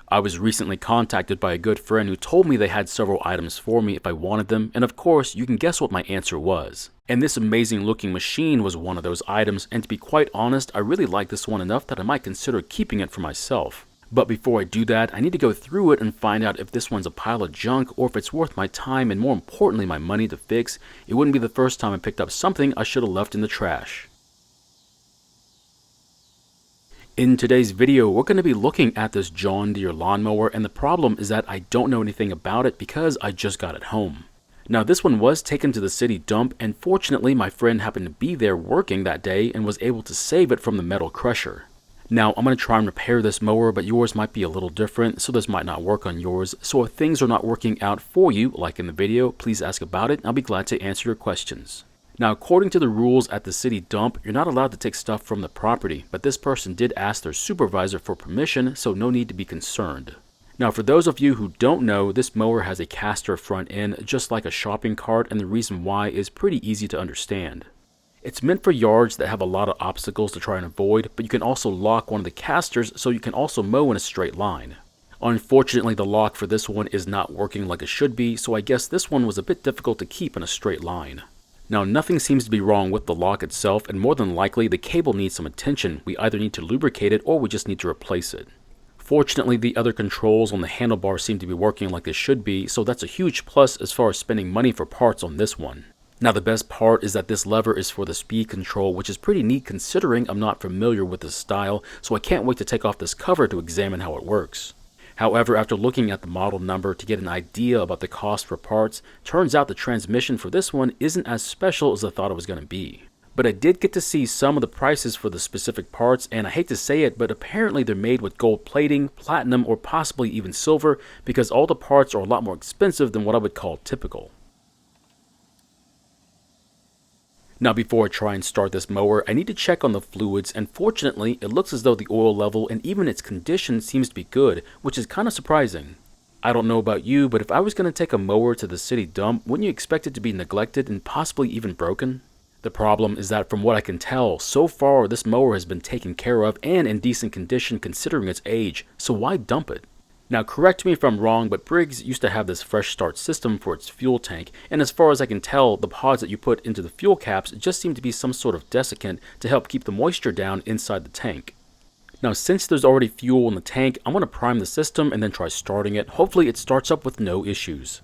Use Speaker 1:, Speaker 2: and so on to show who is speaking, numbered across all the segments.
Speaker 1: I was recently contacted by a good friend who told me they had several items for me if I wanted them, and of course, you can guess what my answer was. And this amazing looking machine was one of those items, and to be quite honest, I really like this one enough that I might consider keeping it for myself. But before I do that, I need to go through it and find out if this one's a pile of junk or if it's worth my time and more importantly my money to fix. It wouldn't be the first time I picked up something I should have left in the trash. In today's video, we're going to be looking at this John Deere lawnmower, and the problem is that I don't know anything about it because I just got it home. Now this one was taken to the city dump, and fortunately my friend happened to be there working that day and was able to save it from the metal crusher. Now I'm going to try and repair this mower, but yours might be a little different, so this might not work on yours. So if things are not working out for you, like in the video, please ask about it and I'll be glad to answer your questions. Now, according to the rules at the city dump, you're not allowed to take stuff from the property, but this person did ask their supervisor for permission, so no need to be concerned. Now, for those of you who don't know, this mower has a caster front end, just like a shopping cart, and the reason why is pretty easy to understand. It's meant for yards that have a lot of obstacles to try and avoid, but you can also lock one of the casters so you can also mow in a straight line. Unfortunately, the lock for this one is not working like it should be, so I guess this one was a bit difficult to keep in a straight line. Now, nothing seems to be wrong with the lock itself, and more than likely the cable needs some attention. We either need to lubricate it or we just need to replace it. Fortunately, the other controls on the handlebar seem to be working like they should be, so that's a huge plus as far as spending money for parts on this one. Now, the best part is that this lever is for the speed control, which is pretty neat considering I'm not familiar with this style, so I can't wait to take off this cover to examine how it works. However, after looking at the model number to get an idea about the cost for parts, turns out the transmission for this one isn't as special as I thought it was going to be. But I did get to see some of the prices for the specific parts, and I hate to say it, but apparently they're made with gold plating, platinum, or possibly even silver, because all the parts are a lot more expensive than what I would call typical. Now before I try and start this mower, I need to check on the fluids, and fortunately it looks as though the oil level and even its condition seems to be good, which is kind of surprising. I don't know about you, but if I was going to take a mower to the city dump, wouldn't you expect it to be neglected and possibly even broken? The problem is that from what I can tell, so far this mower has been taken care of and in decent condition considering its age, so why dump it? Now correct me if I'm wrong, but Briggs used to have this fresh start system for its fuel tank, and as far as I can tell, the pods that you put into the fuel caps just seem to be some sort of desiccant to help keep the moisture down inside the tank. Now since there's already fuel in the tank, I'm going to prime the system and then try starting it. Hopefully it starts up with no issues.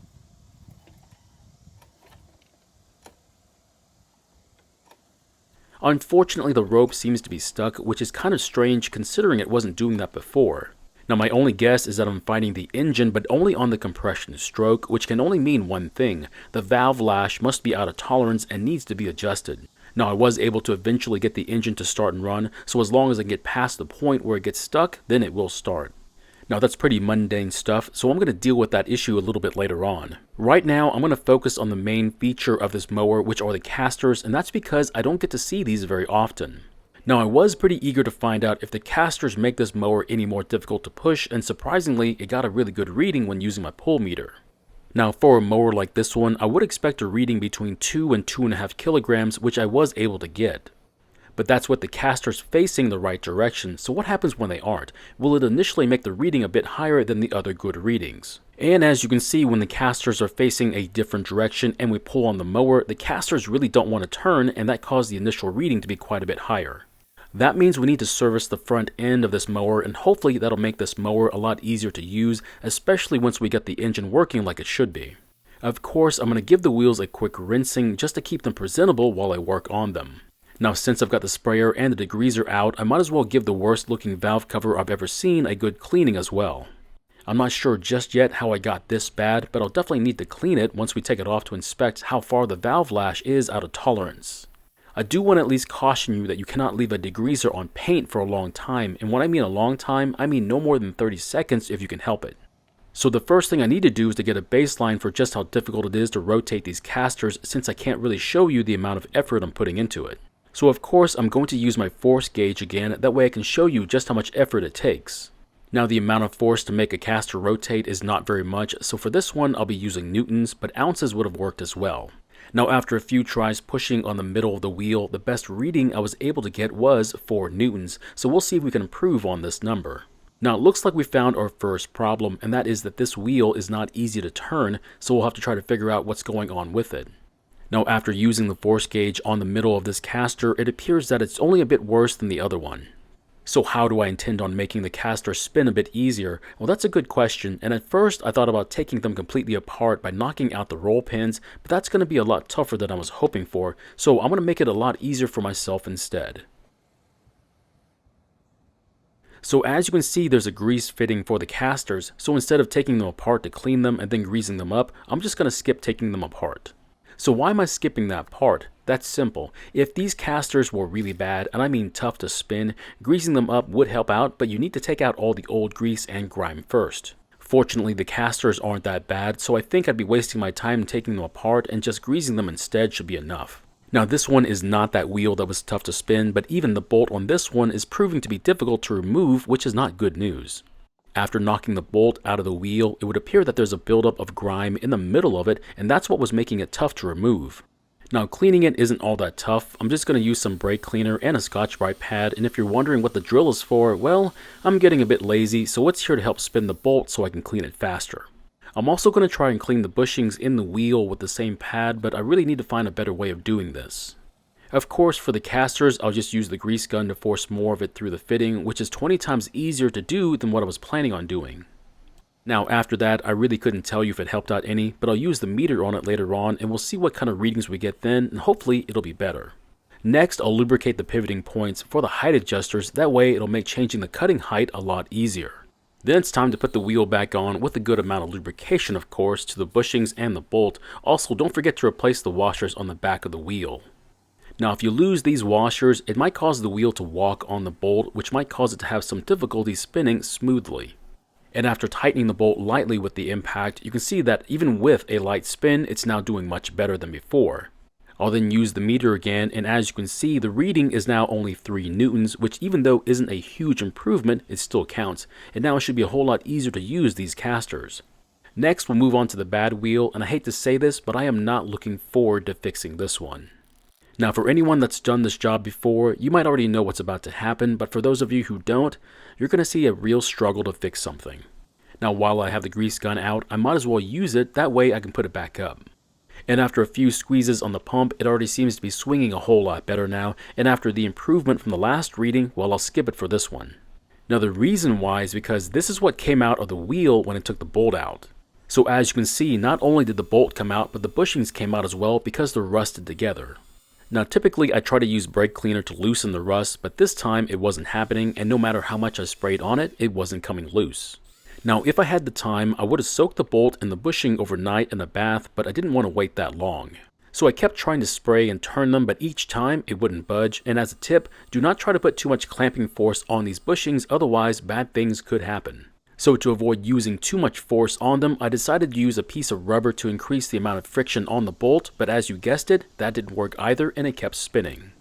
Speaker 1: Unfortunately, the rope seems to be stuck, which is kind of strange considering it wasn't doing that before. Now my only guess is that I'm finding the engine, but only on the compression stroke, which can only mean one thing: the valve lash must be out of tolerance and needs to be adjusted. Now I was able to eventually get the engine to start and run, so as long as I get past the point where it gets stuck, then it will start. Now that's pretty mundane stuff, so I'm going to deal with that issue a little bit later on. Right now I'm going to focus on the main feature of this mower, which are the casters, and that's because I don't get to see these very often. Now I was pretty eager to find out if the casters make this mower any more difficult to push, and surprisingly it got a really good reading when using my pull meter. Now for a mower like this one, I would expect a reading between 2 and 2.5 kilograms, which I was able to get. But that's with the casters facing the right direction, so what happens when they aren't? Will it initially make the reading a bit higher than the other good readings? And as you can see, when the casters are facing a different direction and we pull on the mower, the casters really don't want to turn, and that caused the initial reading to be quite a bit higher. That means we need to service the front end of this mower, and hopefully that'll make this mower a lot easier to use, especially once we get the engine working like it should be. Of course, I'm going to give the wheels a quick rinsing just to keep them presentable while I work on them. Now since I've got the sprayer and the degreaser out, I might as well give the worst looking valve cover I've ever seen a good cleaning as well. I'm not sure just yet how I got this bad, but I'll definitely need to clean it once we take it off to inspect how far the valve lash is out of tolerance. I do want to at least caution you that you cannot leave a degreaser on paint for a long time, and when I mean a long time, I mean no more than 30 seconds if you can help it. So the first thing I need to do is to get a baseline for just how difficult it is to rotate these casters, since I can't really show you the amount of effort I'm putting into it. So of course I'm going to use my force gauge again, that way I can show you just how much effort it takes. Now the amount of force to make a caster rotate is not very much, so for this one I'll be using newtons, but ounces would have worked as well. Now after a few tries pushing on the middle of the wheel, the best reading I was able to get was 4 newtons, so we'll see if we can improve on this number. Now it looks like we found our first problem, and that is that this wheel is not easy to turn, so we'll have to try to figure out what's going on with it. Now after using the force gauge on the middle of this caster, it appears that it's only a bit worse than the other one. So how do I intend on making the caster spin a bit easier? Well, that's a good question, and at first I thought about taking them completely apart by knocking out the roll pins, but that's going to be a lot tougher than I was hoping for, so I'm going to make it a lot easier for myself instead. So as you can see, there's a grease fitting for the casters, so instead of taking them apart to clean them and then greasing them up, I'm just going to skip taking them apart. So why am I skipping that part? That's simple. If these casters were really bad, and I mean tough to spin, greasing them up would help out, but you need to take out all the old grease and grime first. Fortunately, the casters aren't that bad, so I think I'd be wasting my time taking them apart, and just greasing them instead should be enough. Now this one is not that wheel that was tough to spin, but even the bolt on this one is proving to be difficult to remove, which is not good news. After knocking the bolt out of the wheel, it would appear that there's a buildup of grime in the middle of it, and that's what was making it tough to remove. Now cleaning it isn't all that tough. I'm just going to use some brake cleaner and a Scotch-Brite pad, and if you're wondering what the drill is for, well, I'm getting a bit lazy, so it's here to help spin the bolt so I can clean it faster. I'm also going to try and clean the bushings in the wheel with the same pad, but I really need to find a better way of doing this. Of course, for the casters, I'll just use the grease gun to force more of it through the fitting, which is 20 times easier to do than what I was planning on doing. Now after that, I really couldn't tell you if it helped out any, but I'll use the meter on it later on and we'll see what kind of readings we get then, and hopefully it'll be better. Next, I'll lubricate the pivoting points for the height adjusters, that way it'll make changing the cutting height a lot easier. Then it's time to put the wheel back on with a good amount of lubrication, of course, to the bushings and the bolt. Also, don't forget to replace the washers on the back of the wheel. Now if you lose these washers, it might cause the wheel to walk on the bolt, which might cause it to have some difficulty spinning smoothly. And after tightening the bolt lightly with the impact, you can see that even with a light spin, it's now doing much better than before. I'll then use the meter again, and as you can see, the reading is now only 3 newtons, which even though isn't a huge improvement, it still counts, and now it should be a whole lot easier to use these casters. Next, we'll move on to the bad wheel, and I hate to say this, but I am not looking forward to fixing this one. Now for anyone that's done this job before, you might already know what's about to happen, but for those of you who don't, you're going to see a real struggle to fix something. Now while I have the grease gun out, I might as well use it, that way I can put it back up. And after a few squeezes on the pump, it already seems to be swinging a whole lot better now, and after the improvement from the last reading, well, I'll skip it for this one. Now the reason why is because this is what came out of the wheel when it took the bolt out. So as you can see, not only did the bolt come out, but the bushings came out as well because they're rusted together. Now typically I try to use brake cleaner to loosen the rust, but this time it wasn't happening, and no matter how much I sprayed on it, it wasn't coming loose. Now if I had the time, I would have soaked the bolt and the bushing overnight in a bath, but I didn't want to wait that long. So I kept trying to spray and turn them, but each time it wouldn't budge, and as a tip, do not try to put too much clamping force on these bushings, otherwise bad things could happen. So to avoid using too much force on them, I decided to use a piece of rubber to increase the amount of friction on the bolt, but as you guessed it, that didn't work either and it kept spinning.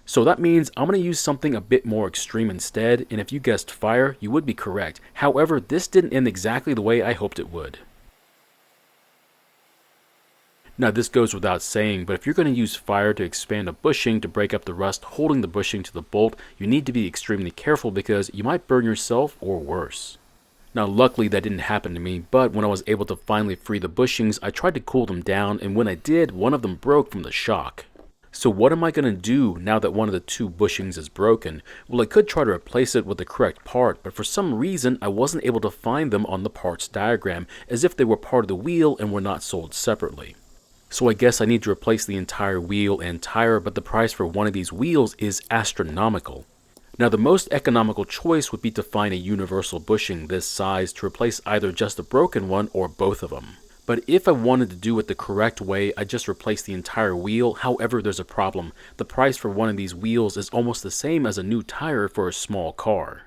Speaker 1: So that means I'm going to use something a bit more extreme instead, and if you guessed fire, you would be correct. However, this didn't end exactly the way I hoped it would. Now this goes without saying, but if you're going to use fire to expand a bushing to break up the rust holding the bushing to the bolt, you need to be extremely careful because you might burn yourself or worse. Now luckily that didn't happen to me, but when I was able to finally free the bushings, I tried to cool them down, and when I did, one of them broke from the shock. So what am I going to do now that one of the 2 bushings is broken? Well, I could try to replace it with the correct part, but for some reason I wasn't able to find them on the parts diagram, as if they were part of the wheel and were not sold separately. So I guess I need to replace the entire wheel and tire, but the price for one of these wheels is astronomical. Now the most economical choice would be to find a universal bushing this size to replace either just a broken one or both of them. But if I wanted to do it the correct way, I'd just replace the entire wheel. However, there's a problem. The price for one of these wheels is almost the same as a new tire for a small car.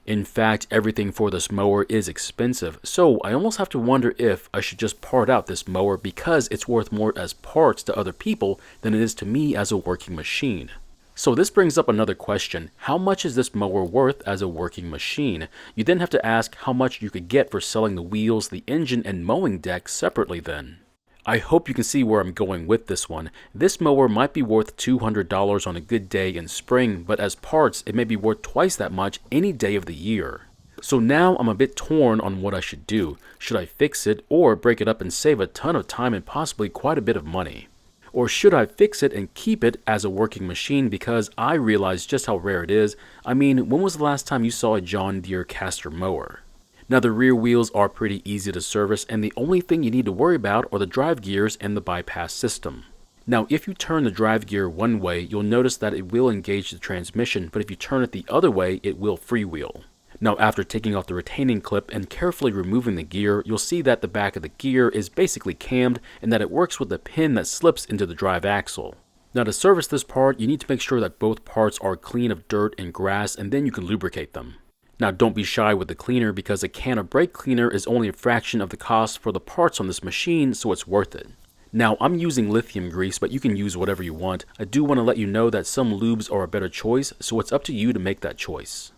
Speaker 1: In fact, everything for this mower is expensive, so I almost have to wonder if I should just part out this mower because it's worth more as parts to other people than it is to me as a working machine. So this brings up another question. How much is this mower worth as a working machine? You then have to ask how much you could get for selling the wheels, the engine, and mowing deck separately then. I hope you can see where I'm going with this one. This mower might be worth $200 on a good day in spring, but as parts, it may be worth twice that much any day of the year. So now I'm a bit torn on what I should do. Should I fix it or break it up and save a ton of time and possibly quite a bit of money? Or should I fix it and keep it as a working machine because I realize just how rare it is? I mean, when was the last time you saw a John Deere caster mower? Now the rear wheels are pretty easy to service, and the only thing you need to worry about are the drive gears and the bypass system. Now if you turn the drive gear one way, you'll notice that it will engage the transmission, but if you turn it the other way, it will freewheel. Now after taking off the retaining clip and carefully removing the gear, you'll see that the back of the gear is basically cammed and that it works with the pin that slips into the drive axle. Now to service this part, you need to make sure that both parts are clean of dirt and grass, and then you can lubricate them. Now don't be shy with the cleaner because a can of brake cleaner is only a fraction of the cost for the parts on this machine, so it's worth it. Now I'm using lithium grease, but you can use whatever you want. I do want to let you know that some lubes are a better choice, so it's up to you to make that choice.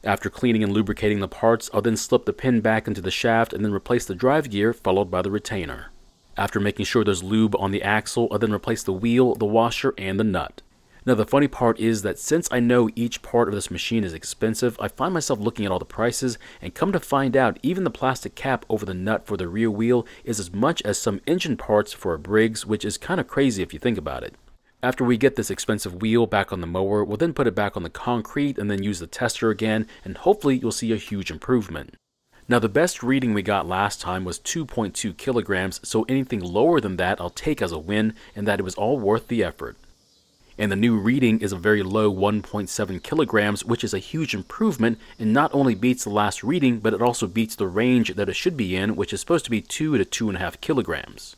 Speaker 1: After cleaning and lubricating the parts, I'll then slip the pin back into the shaft and then replace the drive gear, followed by the retainer. After making sure there's lube on the axle, I'll then replace the wheel, the washer, and the nut. Now the funny part is that since I know each part of this machine is expensive, I find myself looking at all the prices and come to find out even the plastic cap over the nut for the rear wheel is as much as some engine parts for a Briggs, which is kind of crazy if you think about it. After we get this expensive wheel back on the mower, we'll then put it back on the concrete and then use the tester again, and hopefully you'll see a huge improvement. Now the best reading we got last time was 2.2 kilograms, so anything lower than that I'll take as a win, and that it was all worth the effort. And the new reading is a very low 1.7 kilograms, which is a huge improvement and not only beats the last reading, but it also beats the range that it should be in, which is supposed to be 2 to 2.5 kilograms.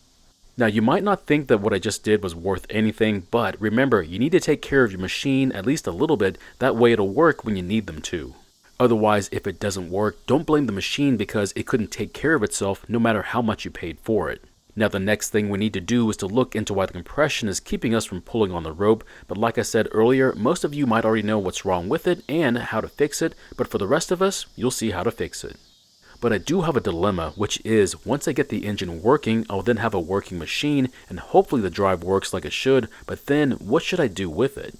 Speaker 1: Now you might not think that what I just did was worth anything, but remember, you need to take care of your machine at least a little bit, that way it'll work when you need them to. Otherwise, if it doesn't work, don't blame the machine because it couldn't take care of itself no matter how much you paid for it. Now the next thing we need to do is to look into why the compression is keeping us from pulling on the rope, but like I said earlier, most of you might already know what's wrong with it and how to fix it, but for the rest of us, you'll see how to fix it. But I do have a dilemma, which is once I get the engine working, I'll then have a working machine and hopefully the drive works like it should, but then what should I do with it?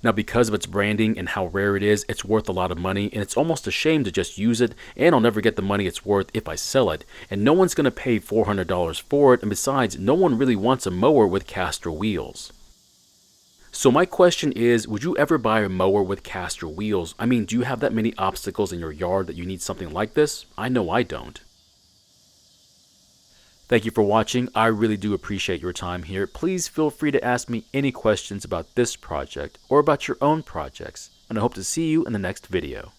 Speaker 1: Now because of its branding and how rare it is, it's worth a lot of money and it's almost a shame to just use it, and I'll never get the money it's worth if I sell it, and no one's going to pay $400 for it, and besides, no one really wants a mower with caster wheels. So my question is, would you ever buy a mower with caster wheels? I mean, do you have that many obstacles in your yard that you need something like this? I know I don't. Thank you for watching. I really do appreciate your time here. Please feel free to ask me any questions about this project or about your own projects, and I hope to see you in the next video.